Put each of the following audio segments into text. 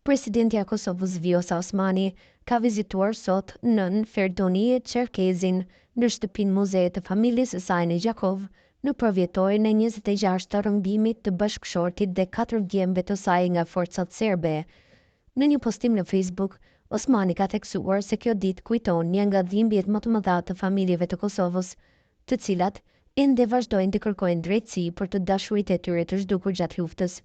Presidentja e Kosovës Vjosa Osmani ka vizituar sot nën Ferdonije Çerkezin në shtëpinë muzeje të familjes së saj në Gjakov, në përvjetorin e 26 të rrëmbimit të bashkëshortit dhe 4 djemve të saj nga forcat serbe. Në një postim në Facebook, Osmani ka theksuar se kjo ditë kujton një nga dhimbjet më të mëdha të familjeve të Kosovës, të cilat ende vazhdojnë të kërkojnë drejtësi për të dashuritë e tyre të zhdukur gjatë luftës.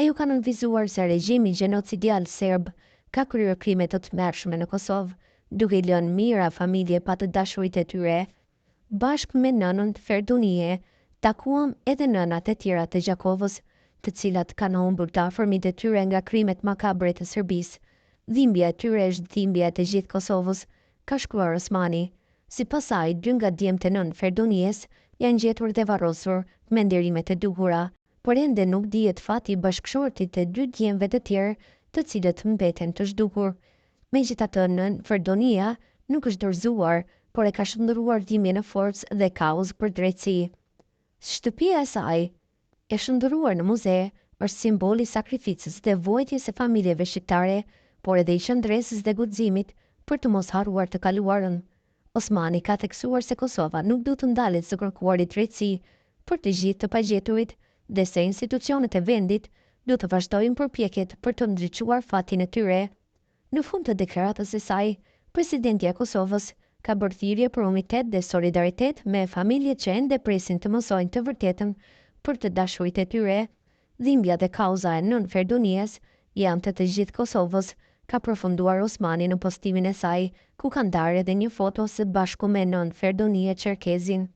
Ajo ka nënvizuar se regjimi gjenocidial serb ka kryer krime të tmerrshme në Kosovë, duke i lënë mijëra familje pa të dashuritë e tyre. Bashkë me nënën Ferdunije, takuam edhe nënat e tjera të Gjakovës, të cilat kanë humbur të afërmit e tyre nga krimet makabre të Serbisë. Dhimbja e tyre është dhimbja e të gjithë Kosovës, ka shkruar Osmani. Sipas saj, 2 nga djemtë e nën Ferdunijes janë gjetur dhe varrosur me nderimet e duhura, por ende nuk dihet fati i bashkëshortit të 2 djemve të tjerë, të cilët mbeten të zhdukur. Megjithatë, nën Ferdonija nuk është dorëzuar, por e ka shndërruar dhimbjen në forcë dhe kauzë për drejtësi. Shtëpia e saj, e shndërruar në muze, është simbol i sakrificës dhe vojtjes së familjeve shqiptare, por edhe i shëndresës dhe guximit për të mos harruar të kaluarën. Osmani ka theksuar se Kosova nuk duhet të ndalet së kërkuari drejtësi për të gjithë të pagjeturit dhe se institucionet e vendit duhet të vazhdojnë përpjekjet për të ndriçuar fatin e tyre. Në fund të deklaratës së saj, presidentja e Kosovës ka bërë thirrje për unitet dhe solidaritet me familjet që ende presin të mësojnë të vërtetën për të dashuritë e tyre. Dhimbja dhe kauza e nën Ferdunijes janë të gjithë Kosovës, ka përfunduar Osmani në postimin e saj, ku ka ndarë edhe një foto së bashku me nën Ferdonije Çerkezin.